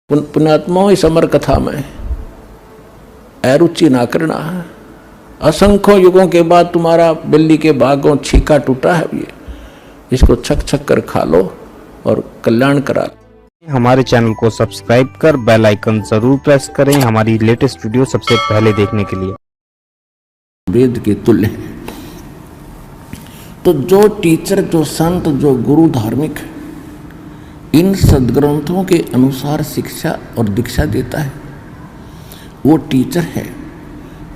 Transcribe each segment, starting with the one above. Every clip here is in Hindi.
पुण्यात्माओं इस अमर कथा में अरुचि ना करना है। असंख्य युगों के बाद तुम्हारा बिल्ली के बागों छीका टूटा है, ये इसको छक छक कर खा लो और कल्याण करा लो। हमारे चैनल को सब्सक्राइब कर बेल आइकन जरूर प्रेस करें हमारी लेटेस्ट वीडियो सबसे पहले देखने के लिए। वेद के तुल्य है। तो जो टीचर, जो संत, जो गुरु धार्मिक इन सदग्रंथों के अनुसार शिक्षा और दीक्षा देता है वो टीचर है।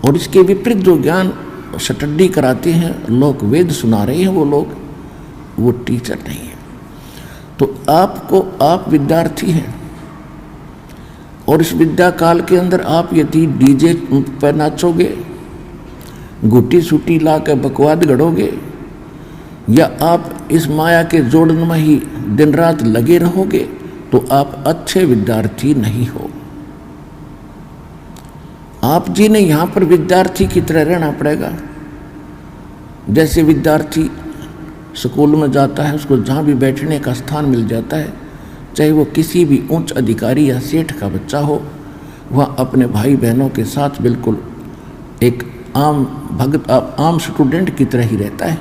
और इसके विपरीत जो ज्ञान स्टडी कराते हैं लोग, वेद सुना रहे हैं वो लोग, वो टीचर नहीं है। तो आप विद्यार्थी हैं और इस विद्या काल के अंदर आप यदि डीजे पर नाचोगे, गुटी सूटी ला के बकवाद गढ़ोगे, या आप इस माया के जोड़न में ही दिन रात लगे रहोगे, तो आप अच्छे विद्यार्थी नहीं हो। आप जी ने यहाँ पर विद्यार्थी की तरह रहना पड़ेगा। जैसे विद्यार्थी स्कूल में जाता है, उसको जहाँ भी बैठने का स्थान मिल जाता है, चाहे वो किसी भी उच्च अधिकारी या सेठ का बच्चा हो, वह अपने भाई बहनों के साथ बिल्कुल एक आम भगत, आम स्टूडेंट की तरह ही रहता है।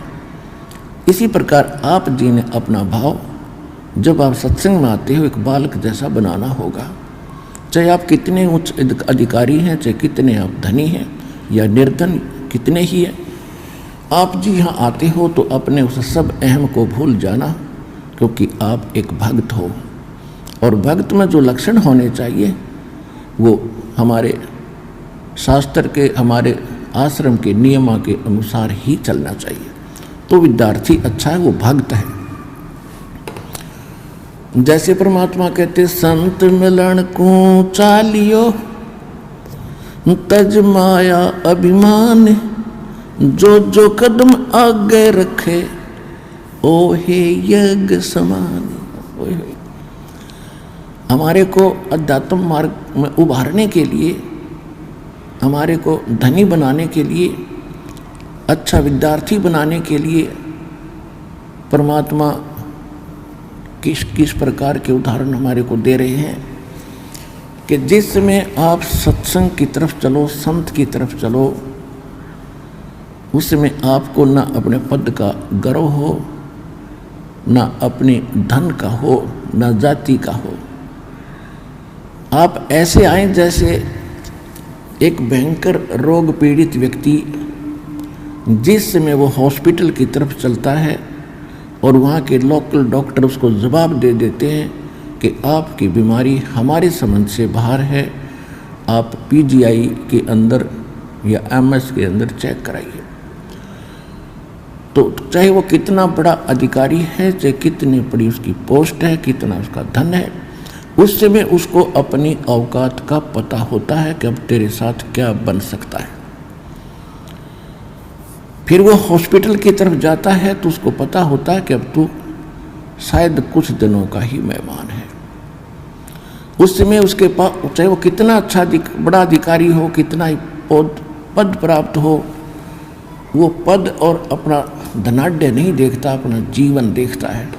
इसी प्रकार आप जी ने अपना भाव जब आप सत्संग में आते हो एक बालक जैसा बनाना होगा। चाहे आप कितने उच्च अधिकारी हैं, चाहे कितने आप धनी हैं या निर्धन कितने ही हैं, आप जी यहाँ आते हो तो अपने उस सब अहम को भूल जाना, क्योंकि आप एक भक्त हो। और भक्त में जो लक्षण होने चाहिए वो हमारे शास्त्र के, हमारे आश्रम के नियम के अनुसार ही चलना चाहिए। तो विद्यार्थी अच्छा है, वो भक्त है। जैसे परमात्मा कहते संत मिलन को चालियो तज माया अभिमान, जो जो कदम आगे रखे ओ हे यज्ञ समान। हमारे को अध्यात्म मार्ग में उभारने के लिए, हमारे को धनी बनाने के लिए, अच्छा विद्यार्थी बनाने के लिए परमात्मा किस किस प्रकार के उदाहरण हमारे को दे रहे हैं कि जिस समय आप सत्संग की तरफ चलो, संत की तरफ चलो, उसमें आपको ना अपने पद का गर्व हो, ना अपने धन का हो, ना जाति का हो। आप ऐसे आए जैसे एक भयंकर रोग पीड़ित व्यक्ति जिस समय वो हॉस्पिटल की तरफ चलता है और वहाँ के लोकल डॉक्टर उसको जवाब दे देते हैं कि आपकी बीमारी हमारे समझ से बाहर है, आप पीजीआई के अंदर या एमएस के अंदर चेक कराइए। तो चाहे वो कितना बड़ा अधिकारी है, चाहे कितनी बड़ी उसकी पोस्ट है, कितना उसका धन है, उस समय उसको अपनी औकात का पता होता है कि अब तेरे साथ क्या बन सकता है। फिर वो हॉस्पिटल की तरफ जाता है तो उसको पता होता है कि अब तू शायद कुछ दिनों का ही मेहमान है। उस समय उसके पास चाहे वो कितना अच्छा बड़ा अधिकारी हो, कितना ही पद प्राप्त हो, वो पद और अपना धनाढ्य नहीं देखता, अपना जीवन देखता है।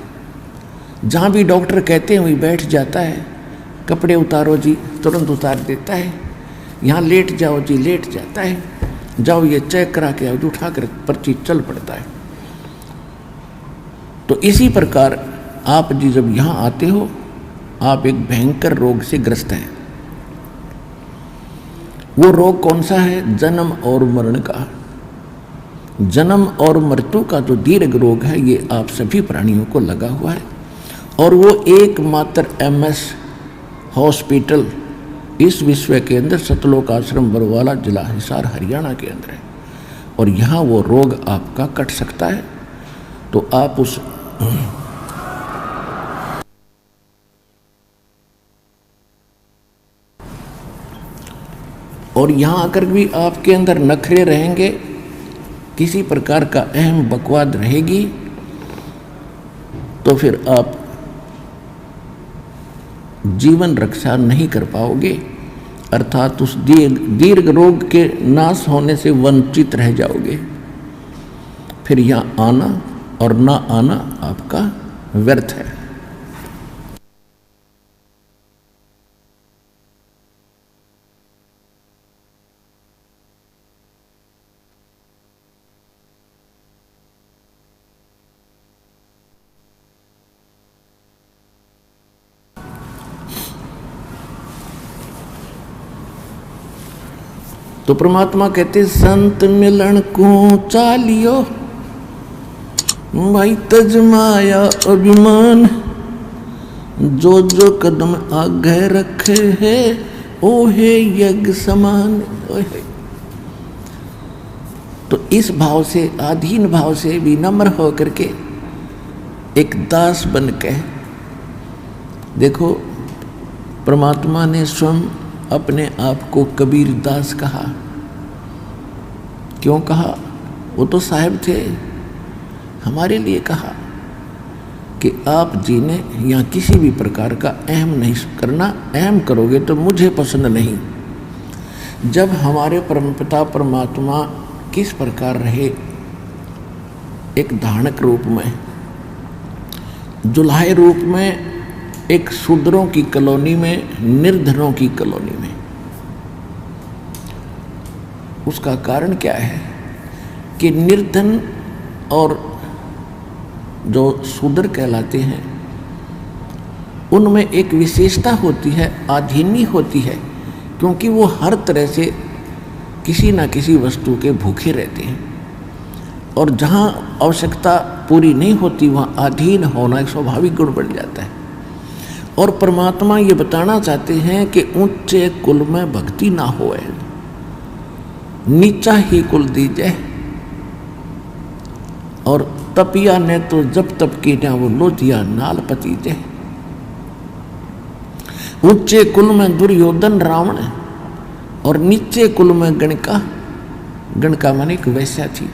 जहाँ भी डॉक्टर कहते हैं वहीं बैठ जाता है। कपड़े उतारो जी, तुरंत उतार देता है। यहाँ लेट जाओ जी, लेट जाता है। जाओ ये चेक करा के आओ, उठा कर पर्ची चल पड़ता है। तो इसी प्रकार आप जी जब यहाँ आते हो, आप एक भयंकर रोग से ग्रस्त हैं। वो रोग कौन सा है? जन्म और मरण का। जन्म और मृत्यु का जो दीर्घ रोग है, ये आप सभी प्राणियों को लगा हुआ है। और वो एकमात्र एमएस हॉस्पिटल इस विश्व के अंदर सतलोक आश्रम बरवाला, जिला हिसार, हरियाणा के अंदर है। और यहाँ वो रोग आपका कट सकता है। तो आप उस और यहाँ आकर भी आपके अंदर नखरे रहेंगे, किसी प्रकार का अहम बकवाद रहेगी, तो फिर आप जीवन रक्षा नहीं कर पाओगे, अर्थात उस दीर्घ रोग के नाश होने से वंचित रह जाओगे। फिर यहाँ आना और ना आना आपका व्यर्थ है। तो परमात्मा कहते संत मिलन को चालियो भाई तजमाया अभिमान, जो जो कदम आगे रखे है ओहे यज्ञ समान। ओहे। तो इस भाव से, अधीन भाव से विनम्र होकर के एक दास बन के देखो, परमात्मा ने स्वयं अपने आप को कबीर दास कहा। क्यों कहा? वो तो साहिब थे, हमारे लिए कहा कि आप जी ने यहाँ किसी भी प्रकार का अहम नहीं करना, अहम करोगे तो मुझे पसंद नहीं। जब हमारे परमपिता परमात्मा किस प्रकार रहे, एक धानक रूप में, जुल्हाए रूप में, एक शूद्रों की कॉलोनी में, निर्धनों की कॉलोनी में। उसका कारण क्या है कि निर्धन और जो शूद्र कहलाते हैं उनमें एक विशेषता होती है, आधीनी होती है, क्योंकि वो हर तरह से किसी न किसी वस्तु के भूखे रहते हैं, और जहाँ आवश्यकता पूरी नहीं होती वहाँ अधीन होना एक स्वाभाविक गुण बन जाता है। और परमात्मा ये बताना चाहते हैं कि ऊंचे कुल में भक्ति ना होए, नीचा ही कुल दीजिए। और तपिया ने तो जब तप की ना वो लोटिया नाल पतीजे। ऊंचे कुल में दुर्योधन रावण और नीचे कुल में गणका। गणका माने एक वैश्या थी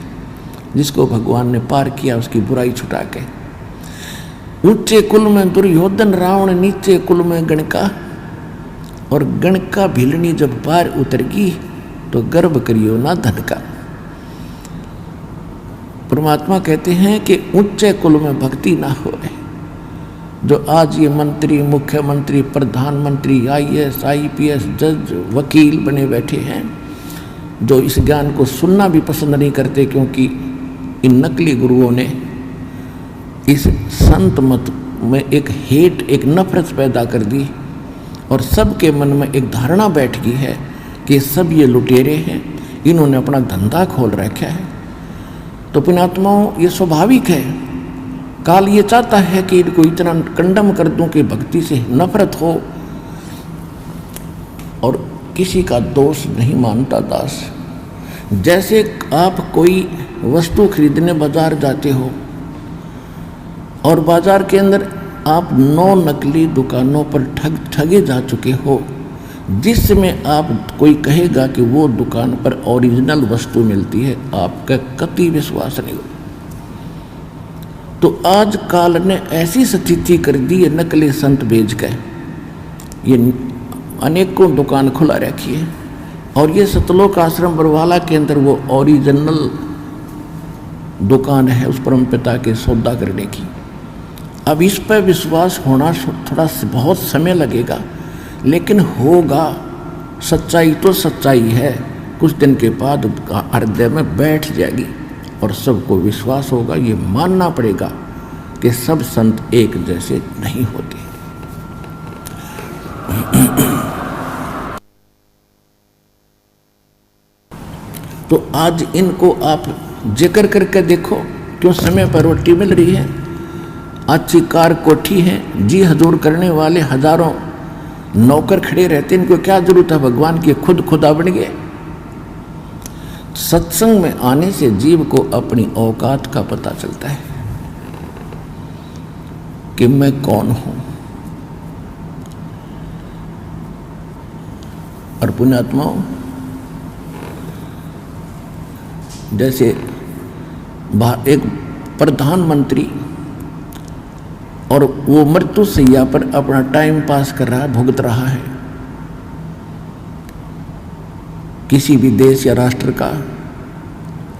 जिसको भगवान ने पार किया उसकी बुराई छुटा के। ऊंचे कुल में दुर्योधन रावण, नीचे कुल में गणका। और गणका भिलनी जब पार उतरगी तो गर्भ करियो ना धन का। परमात्मा कहते हैं कि ऊंचे कुल में भक्ति ना हो। जो आज ये मंत्री, मुख्यमंत्री, प्रधानमंत्री, IAS, IPS, जज, वकील बने बैठे हैं, जो इस ज्ञान को सुनना भी पसंद नहीं करते, क्योंकि इन नकली गुरुओं ने इस संत मत में एक हेट, एक नफरत पैदा कर दी, और सबके मन में एक धारणा बैठ गई है कि सब ये लुटेरे हैं, इन्होंने अपना धंधा खोल रखा है। तो पुण्यात्माओं, ये स्वाभाविक है। काल ये चाहता है कि इनको इतना कंडम कर दूं कि भक्ति से नफरत हो, और किसी का दोष नहीं मानता दास। जैसे आप कोई वस्तु खरीदने बाजार जाते हो और बाजार के अंदर आप 9 नकली दुकानों पर ठगे जा चुके हो, जिसमें आप कोई कहेगा कि वो दुकान पर ओरिजिनल वस्तु मिलती है, आपका कतई विश्वास नहीं हो। तो आज काल ने ऐसी स्थिति कर दी है, नकली संत बेच के ये अनेकों दुकान खुला रखी है, और ये सतलोक आश्रम बरवाला के अंदर वो ओरिजिनल दुकान है उस परम पिता के सौदा करने की। अब इस पर विश्वास होना थोड़ा बहुत समय लगेगा, लेकिन होगा। सच्चाई तो सच्चाई है, कुछ दिन के बाद हृदय में बैठ जाएगी और सबको विश्वास होगा। ये मानना पड़ेगा कि सब संत एक जैसे नहीं होते। तो आज इनको आप जिक्र करके देखो, क्यों समय पर रोटी मिल रही है, अच्छी कार कोठी है, जी हजूर करने वाले हजारों नौकर खड़े रहते, इनको क्या जरूरत है भगवान की, खुद खुदा बन गए। सत्संग में आने से जीव को अपनी औकात का पता चलता है कि मैं कौन हूं। और पुण्यात्माओं, जैसे एक प्रधानमंत्री और वो मृत्यु सैया पर अपना टाइम पास कर रहा है, भुगत रहा है किसी भी देश या राष्ट्र का,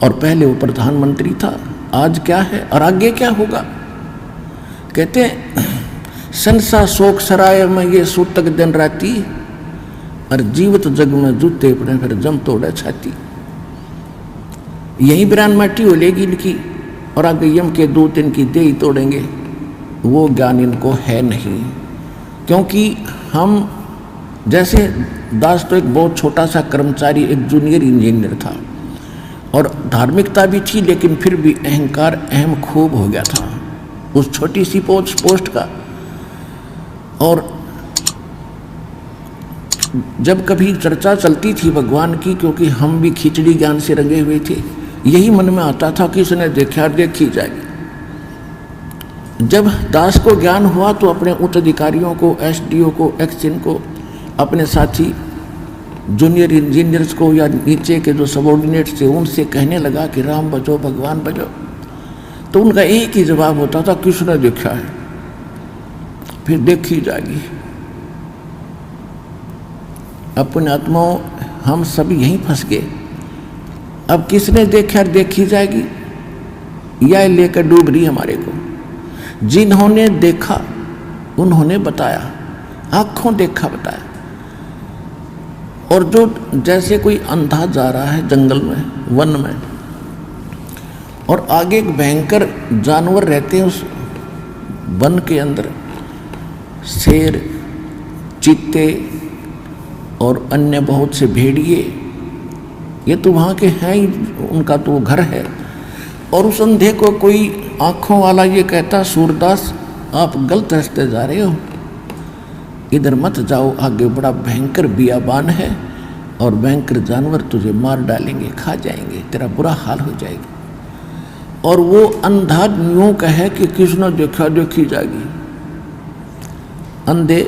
और पहले वो प्रधानमंत्री था, आज क्या है और आगे क्या होगा। कहते हैं संसा शोक सराय में ये सूतक दिन राती, और जीवित जग में जूते पड़े फिर जम तोड़े छाती। यही बिरान माटी हो लेगी इनकी, और आगे यम के दूत इनकी दे ही तोड़ेंगे। वो ज्ञान इनको है नहीं, क्योंकि हम जैसे दास तो एक बहुत छोटा सा कर्मचारी, एक जूनियर इंजीनियर था और धार्मिकता भी थी, लेकिन फिर भी अहंकार अहम खूब हो गया था उस छोटी सी पोस्ट का। और जब कभी चर्चा चलती थी भगवान की, क्योंकि हम भी खिचड़ी ज्ञान से रंगे हुए थे, यही मन में आता था कि इसने देखा देखी जाएगी। जब दास को ज्ञान हुआ तो अपने उच्च अधिकारियों को, एसडीओ को, एक्सएन को, अपने साथी जूनियर इंजीनियर्स को या नीचे के जो सबॉर्डिनेट्स थे उनसे कहने लगा कि राम बजो भगवान बजो। तो उनका एक ही जवाब होता था, किसने देखा है, फिर देखी जाएगी। अपने आत्माओं हम सब यहीं फंस गए। अब किसने देखा देखी जाएगी, यह लेकर डूब रही हमारे को। जिन्होंने देखा उन्होंने बताया, आंखों देखा बताया। और जो जैसे कोई अंधा जा रहा है जंगल में, वन में, और आगे एक भयंकर जानवर रहते हैं उस वन के अंदर, शेर, चीते और अन्य बहुत से भेड़िए, ये तो वहाँ के हैं ही, उनका तो घर है। और उस अंधे को कोई आँखों वाला ये कहता, सूरदास आप गलत रास्ते जा रहे हो, इधर मत जाओ, आगे बड़ा भयंकर बियाबान है और भयंकर जानवर तुझे मार डालेंगे, खा जाएंगे, तेरा बुरा हाल हो जाएगा। और वो अंधा यूँ कहे कि किसने देखा देखी जाएगी। अंधे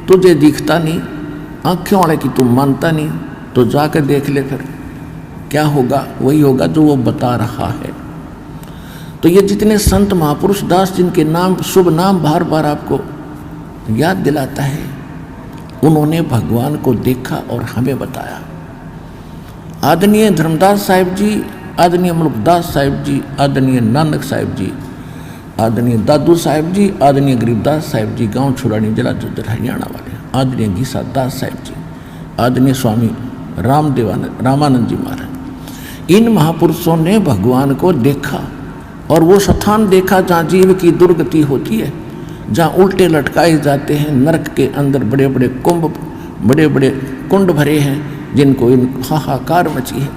तुझे दिखता नहीं, आँखें वाले की तुम मानता नहीं, तो जाकर देख ले, फिर क्या होगा, वही होगा जो वो बता रहा है। तो ये जितने संत महापुरुष दास जिनके नाम, शुभ नाम बार बार आपको याद दिलाता है, उन्होंने भगवान को देखा और हमें बताया। आदरणीय धर्मदास साहिब जी, आदरणीय मुल्कदास साहिब जी, आदरणीय नानक साहिब जी, आदरणीय दादू साहिब जी, आदरणीय गरीबदास साहिब जी, गांव छुड़ानी, जिला झज्जर, हरियाणा वाले, आदरणीय गीसा दास साहिब जी, आदरणीय स्वामी रामानंद जी महाराज, इन महापुरुषों ने भगवान को देखा। और वो स्थान देखा जहाँ जीव की दुर्गति होती है, जहाँ उल्टे लटकाए जाते हैं, नरक के अंदर बड़े बड़े कुंभ, बड़े बड़े कुंड भरे हैं जिनको इन हाहाकार मची है।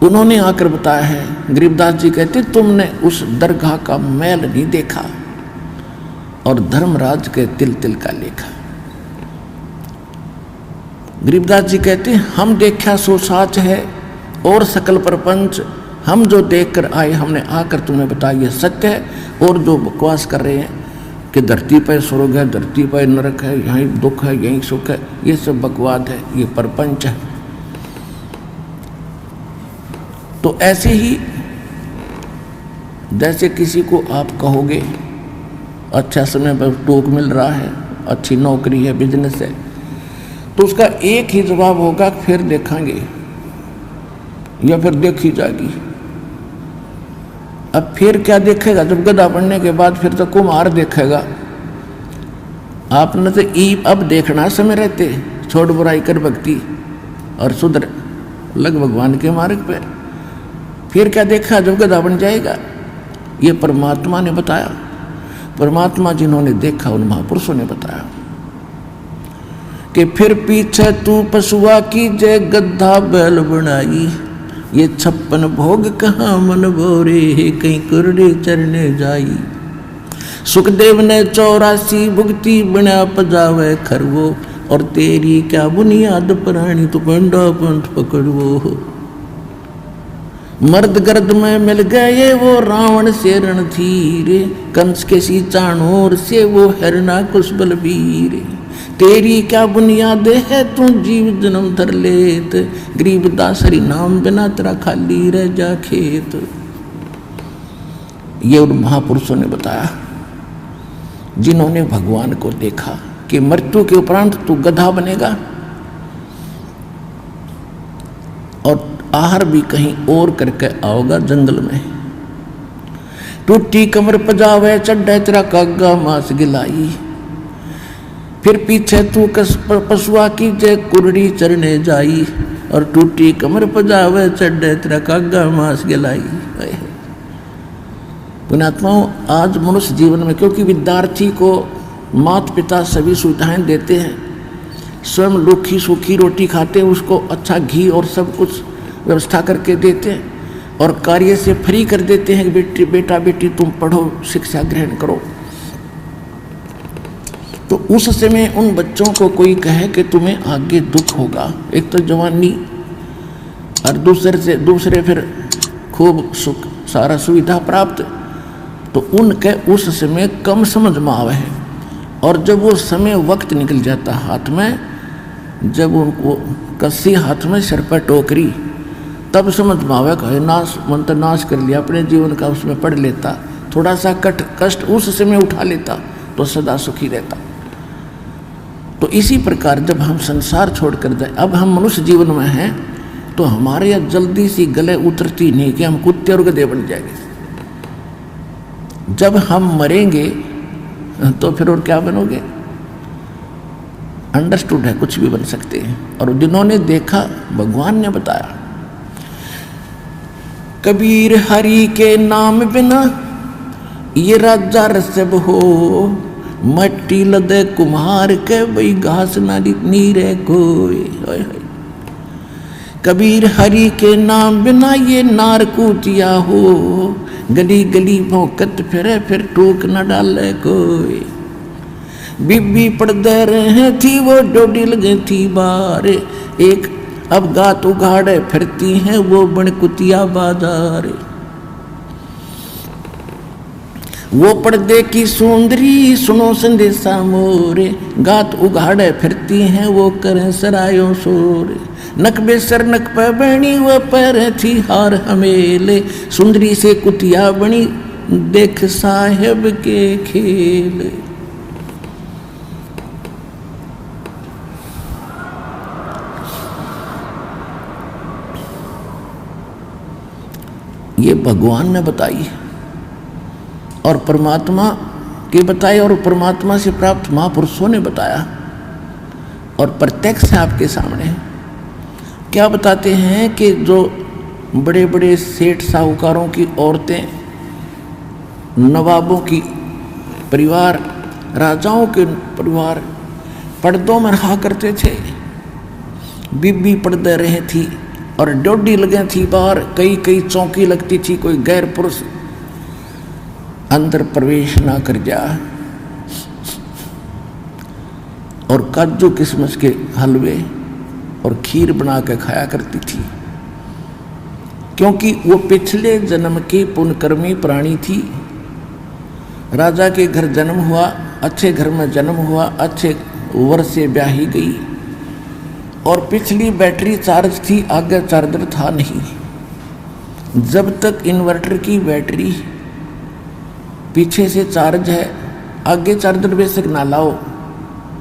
उन्होंने आकर बताया है। गरीबदास जी कहते, तुमने उस दरगाह का मैल नहीं देखा और धर्मराज के तिल तिल का लेखा। गरीबदास जी कहते, हम देखा सो साच है और सकल प्रपंच, हम जो देख कर आए हमने आकर तुम्हें बताया ये सत्य है। और जो बकवास कर रहे हैं कि धरती पर स्वर्ग है, धरती पर नरक है, यहीं दुख है, यहीं सुख है, ये सब बकवाद है, ये प्रपंच है। तो ऐसे ही जैसे किसी को आप कहोगे अच्छा समय पर टोक मिल रहा है, अच्छी नौकरी है, बिजनेस है, तो उसका एक ही जवाब होगा, फिर देखेंगे या फिर देखी जाएगी। अब फिर क्या देखेगा, जब गधा पढ़ने के बाद फिर तो कुम्हार देखेगा। आपने तो अब देखना समय रहते, छोड़ बुराई कर भक्ति और सुधर लग भगवान के मार्ग पे। फिर क्या देखा जब गधा बन जाएगा। ये परमात्मा ने बताया, परमात्मा जिन्होंने देखा उन महापुरुषों ने बताया कि फिर पीछे तू पशुआ की जय गद्धा बैल बनाई, ये 56 भोग कहाँ मन भोरे, कहीं कुरड़े चरने जाई। सुखदेव ने 84 भुगती बना पजावे खरवो, और तेरी क्या बुनियाद प्राणी तू पंडा पंथ पकड़वो। मर्द गर्द में मिल गए वो रावण से रणधीर, कंस के सी चाणोर से वो हरना कुश बलबीर। तेरी क्या बुनियाद है तू जीव जन्म धर लेत, गरीबदास हरि नाम बिना तेरा खाली रह जा खेत। ये उन महापुरुषों ने बताया जिन्होंने भगवान को देखा कि मृत्यु के उपरांत तू गधा बनेगा और आहार भी कहीं और करके आओगा जंगल में। टूटी कमर पजावे चढ़े तेरा कागा मांस गिलाई, फिर पीछे तू पशुआ की जय कुरड़ी चरने जाई, और टूटी कमर पजावे चढ़े तेरा कागा मांस गिलाई। पुण्यात्माओं, आज मनुष्य जीवन में क्योंकि विद्यार्थी को माता पिता सभी सुविधाएं देते हैं, स्वयं रूखी सूखी रोटी खाते हैं, उसको अच्छा घी और सब कुछ व्यवस्था करके देते हैं, और कार्य से फ्री कर देते हैं कि बेटा बेटी तुम पढ़ो, शिक्षा ग्रहण करो। तो उस समय उन बच्चों को कोई कहे कि तुम्हें आगे दुख होगा, एक तो जवानी और दूसरे फिर खूब सुख सारा सुविधा प्राप्त, तो उनके उस समय कम समझ में आवे है। और जब वो समय वक्त निकल जाता हाथ में, जब उनको कस्सी हाथ में सिर पर टोकरी, तब समझ में आवे कहे नाश मंत्र नाश कर लिया अपने जीवन का, उसमें पढ़ लेता, थोड़ा सा कष्ट उस समय उठा लेता तो सदा सुखी रहता। तो इसी प्रकार जब हम संसार छोड़कर जाए, अब हम मनुष्य जीवन में हैं, तो हमारे यहाँ जल्दी सी गले उतरती नहीं कि हम कुत्ते और गधे बन जाएंगे। जब हम मरेंगे तो फिर और क्या बनोगे? अंडरस्टूड है, कुछ भी बन सकते हैं। और जिन्होंने देखा, भगवान ने बताया, कबीर हरि के नाम बिना ये राजा रसब हो, मट्टी लदे कुम्हार के वही घास ना नीरे कोई। कबीर हरि के नाम बिना ये नार कूतिया हो, गली गली भौंकत फिरे फिर टोक न डाले कोई। बीबी पड़दे रहे थी वो डोडी लगे थी बार, एक अब गात उघाड़े फिरती हैं वो बनकुतिया बाजार। वो पर्दे की सुंदरी सुनो संदेशा मोरे, गात उघाड़े फिरती हैं वो करें सरायों शोर। नक बेसर नक पे बनी वो पैर थी हार हमेले, सुंदरी से कुतिया बनी देख साहेब के खेल। ये भगवान ने बताई और परमात्मा के बताए, और परमात्मा से प्राप्त महापुरुषों ने बताया, और प्रत्यक्ष है आपके सामने। क्या बताते हैं कि जो बड़े बड़े सेठ साहूकारों की औरतें, नवाबों की परिवार, राजाओं के परिवार पर्दों में रहा करते थे, बीबी पर्दे रहे थी और डोडी लगे थी बाहर, कई कई चौकी लगती थी, कोई गैर पुरुष अंदर प्रवेश ना कर जा। और काजू किशमिश के हलवे और खीर बना के खाया करती थी, क्योंकि वो पिछले जन्म की पुण्यकर्मी प्राणी थी। राजा के घर जन्म हुआ, अच्छे घर में जन्म हुआ, अच्छे वर से ब्याही गई, और पिछली बैटरी चार्ज थी, आगे चार्जर था नहीं। जब तक इन्वर्टर की बैटरी पीछे से चार्ज है, आगे चार्जर बेशक ना लाओ,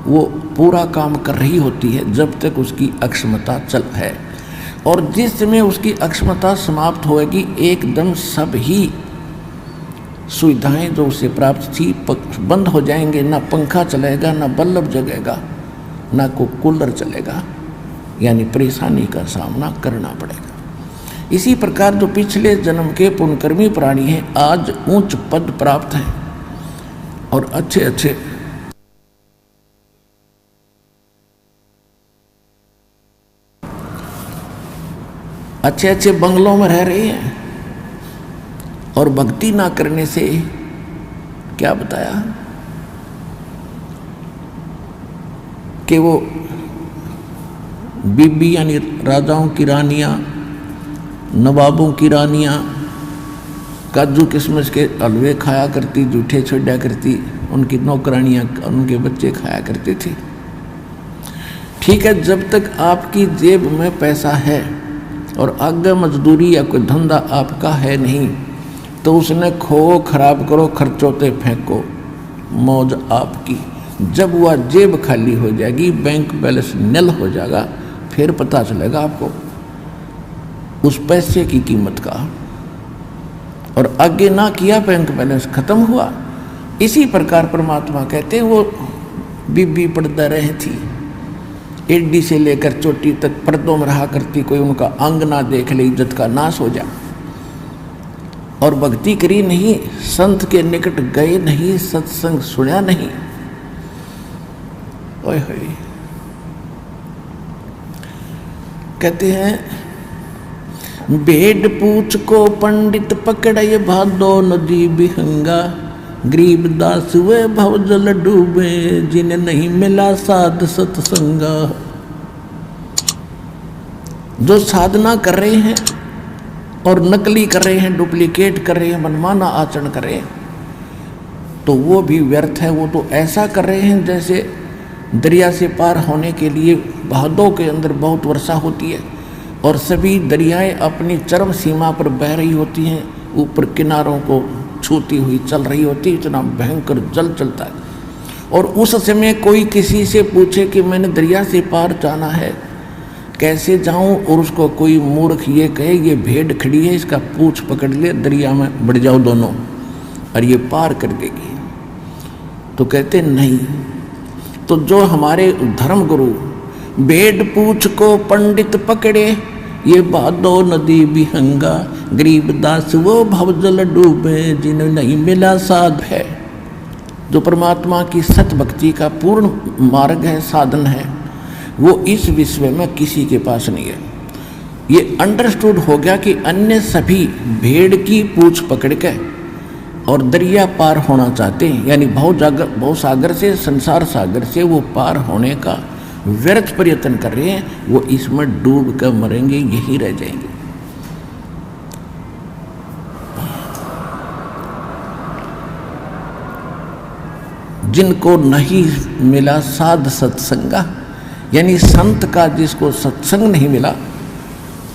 वो पूरा काम कर रही होती है जब तक उसकी अक्षमता चल है। और जिस समय उसकी अक्षमता समाप्त होगी, एकदम सब ही सुविधाएं जो उसे प्राप्त थी बंद हो जाएंगे। ना पंखा चलेगा, ना बल्ब जगेगा, ना को कूलर चलेगा, यानी परेशानी का सामना करना पड़ेगा। इसी प्रकार जो पिछले जन्म के पुण्यकर्मी प्राणी हैं, आज उच्च पद प्राप्त हैं और अच्छे अच्छे बंगलों में रह रहे हैं, और भक्ति ना करने से क्या बताया कि वो बीबी यानी राजाओं की रानियां, नवाबों की रानियां काजू किशमिश के हलवे खाया करती, जूठे छोड़ा करती, उनकी नौकरानियां उनके बच्चे खाया करते थे। ठीक है, जब तक आपकी जेब में पैसा है और आगे मजदूरी या कोई धंधा आपका है नहीं, तो उसने खो खराब करो, खर्चों फेंको, मौज आपकी। जब वह जेब खाली हो जाएगी, बैंक बैलेंस निल हो जाएगा, फिर पता चलेगा आपको उस पैसे की कीमत का। और आगे ना किया, बैंक बैलेंस खत्म हुआ। इसी प्रकार परमात्मा कहते हैं वो बीबी पर्दा रही थी, एडी से लेकर चोटी तक पर्दों में रहा करती, कोई उनका अंग ना देख ले, इज्जत का नाश हो जाए। और भक्ति करी नहीं, संत के निकट गए नहीं, सत्संग सुना नहीं, ओए होए। कहते हैं भेड़ पूछ को पंडित पकड़े भादो नदी बिहंगा, गरीब दास वे भव जल डूबे जिन्हें नहीं मिला साध सत्संगा। जो साधना कर रहे हैं और नकली कर रहे हैं, डुप्लीकेट कर रहे हैं, मनमाना आचरण कर रहे हैं, तो वो भी व्यर्थ है। वो तो ऐसा कर रहे हैं जैसे दरिया से पार होने के लिए भादों के अंदर बहुत वर्षा होती है और सभी दरियाएं अपनी चरम सीमा पर बह रही होती हैं, ऊपर किनारों को छूती हुई चल रही होती, इतना भयंकर जल चलता है। और उस समय कोई किसी से पूछे कि मैंने दरिया से पार जाना है, कैसे जाऊं, और उसको कोई मूर्ख ये कहे ये भेड़ खड़ी है, इसका पूंछ पकड़ ले, दरिया में बढ़ जाओ दोनों और ये पार कर देगी, तो कहते नहीं। तो जो हमारे धर्म गुरु भेड़ पूंछ को पंडित पकड़े ये भादो नदी बिहंगा, गरीब दास वो भव जल डूबे जिन्हें नहीं मिला साध है, जो परमात्मा की सत भक्ति का पूर्ण मार्ग है, साधन है, वो इस विश्व में किसी के पास नहीं है। ये अंडरस्टूड हो गया कि अन्य सभी भेड़ की पूंछ पकड़ के और दरिया पार होना चाहते हैं, यानी भव सागर से, संसार सागर से वो पार होने का व्यर्थ प्रयत्न कर रहे हैं, वो इसमें डूब कर मरेंगे, यही रह जाएंगे। जिनको नहीं मिला साध सत्संगा, यानी संत का जिसको सत्संग नहीं मिला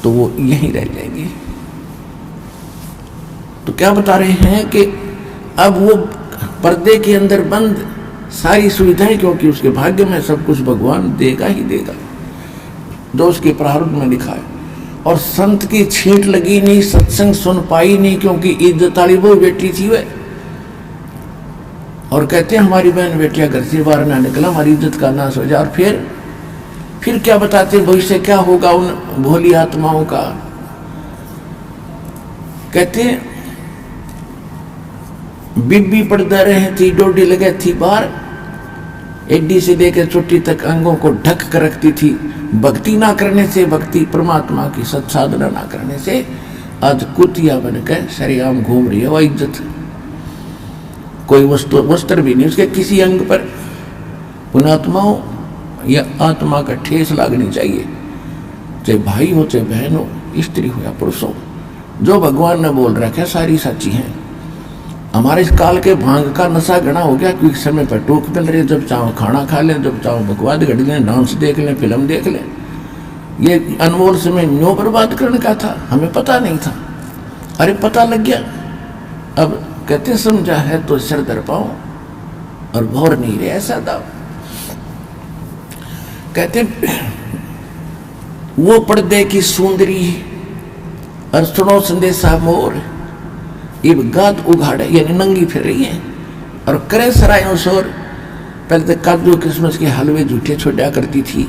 तो वो यहीं रह जाएंगे। तो क्या बता रहे हैं कि अब वो पर्दे के अंदर बंद सारी सुविधाएं, क्योंकि उसके भाग्य में सब कुछ भगवान देगा ही देगा जो उसके प्रारब्ध में लिखा है। और संत की छींट लगी नहीं, सत्संग सुन पाई नहीं, क्योंकि इज्जत वाली वो बेटी थी वह। और कहते हैं हमारी बहन बेटियां घर से बाहर ना निकला, हमारी इज्जत का नाश हो जाए। और फिर क्या बताते भविष्य क्या होगा उन भोली आत्माओं का। कहते हैं बीबी पड़दा रहे थी, डोडी लगे थी बाहर, एडी से लेकर चोटी तक अंगों को ढक कर रखती थी। भक्ति ना करने से, भक्ति परमात्मा की सत्साधना ना करने से आज कुतिया बनकर सरेआम घूम रही है। वह इज्जत कोई वस्त्र भी नहीं उसके किसी अंग पर। पुणात्माओं या आत्मा का ठेस लागनी चाहिए, चाहे भाई हो, चाहे बहन हो, स्त्री हो या पुरुष हो। जो भगवान ने बोल रखा है सारी सच्ची हैं। हमारे इस काल के भांग का नशा घना हो गया, क्योंकि समय पर टोक मिल रहे, जब चाहो खाना खा लें, जब चाहो बकवाद घड़ लें, डांस देख लें, फिल्म देख लें। ये अनमोल समय न्यो बर्बाद करने का था, हमें पता नहीं था। अरे पता लग गया, अब कहते समझा है तो सिर दर पाओ और भौर नहीं रहे, ऐसा दाव। कहते वो पर्दे की सुंदरी और सुनो संदेशा मोर, इब गाद उघाड़े, यानी नंगी फिर रही है और करे सरायों शोर। पहले तो काजू किस्मस के हलवे झूठे छोड़ा करती थी,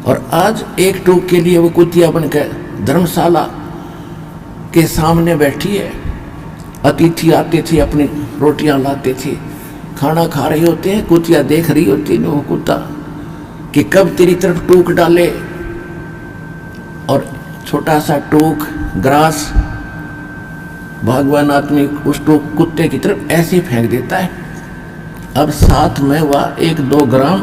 और आज एक टूक के लिए वो कुतिया बनकर धर्मशाला के सामने बैठी है। अतिथि आते थे, अपनी रोटियां लाते थे, खाना खा रहे होते हैं, कुतिया देख रही होती है वो कुत्ता कि कब तेरी तरफ टूक डाले। और छोटा सा टूक ग्रास भगवान आदमी उस टूक कुत्ते की तरफ ऐसे फेंक देता है। अब साथ में वह 1-2 ग्राम,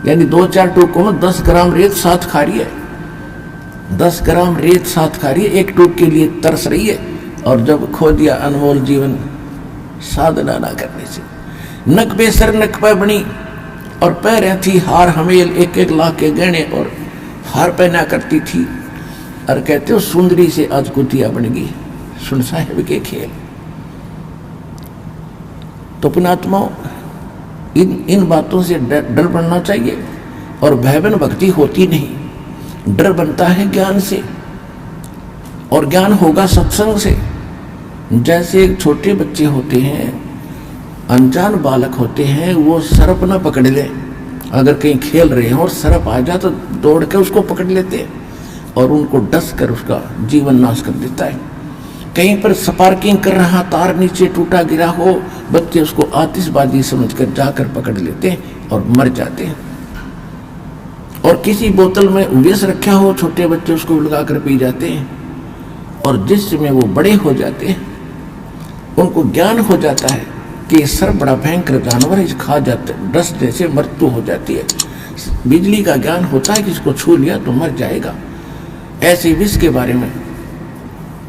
यानी 2-4 टूकों में 10 ग्राम रेत साथ खा रही है। 10 ग्राम रेत साथ खा रही है, एक टूक के लिए तरस रही है। और जब खो दिया अनमोल जीवन साधना ना करने से, नक पे सर नक पे बनी और पैरें थी हार हमेल, 1-1 लाख के गहने और हार पहना करती थी। और कहते हो सुंदरी से आज कुतिया बन गई, सुन साहेब के खेल। तो पुणात्माओं इन बातों से डर बनना चाहिए। और भयवन भक्ति होती नहीं, डर बनता है ज्ञान से, और ज्ञान होगा सत्संग से। जैसे एक छोटे बच्चे होते हैं, अनजान बालक होते हैं, वो सर्प न पकड़ ले, अगर कहीं खेल रहे हैं और सर्प आ जाए तो दौड़ के उसको पकड़ लेते हैं और उनको डस कर उसका जीवन नाश कर देता है। कहीं पर स्पार्किंग कर रहा, तार नीचे टूटा गिरा हो, बच्चे उसको आतिशबाजी समझकर जाकर पकड़ लेते हैं और मर जाते हैं। और किसी बोतल में विष रखा हो, छोटे बच्चे उसको लगा कर पी जाते हैं, और जिस समय वो बड़े हो जाते हैं उनको ज्ञान हो जाता है कि ये सर बड़ा भयंकर जानवर है, इसे खा जाते, डसने से मृत्यु हो जाती है। बिजली का ज्ञान होता है कि इसको छू लिया तो मर जाएगा। ऐसे विष के बारे में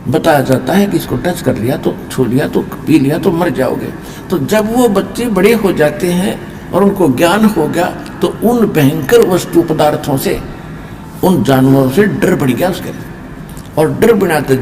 बताया जाता है कि इसको टच कर लिया तो, छू लिया तो, पी लिया तो मर जाओगे। तो जब वो बच्चे बड़े हो जाते हैं और उनको ज्ञान हो गया तो उन भयंकर वस्तु पदार्थों से, उन जानवरों से डर बढ़ गया उसके, और डर बिना तो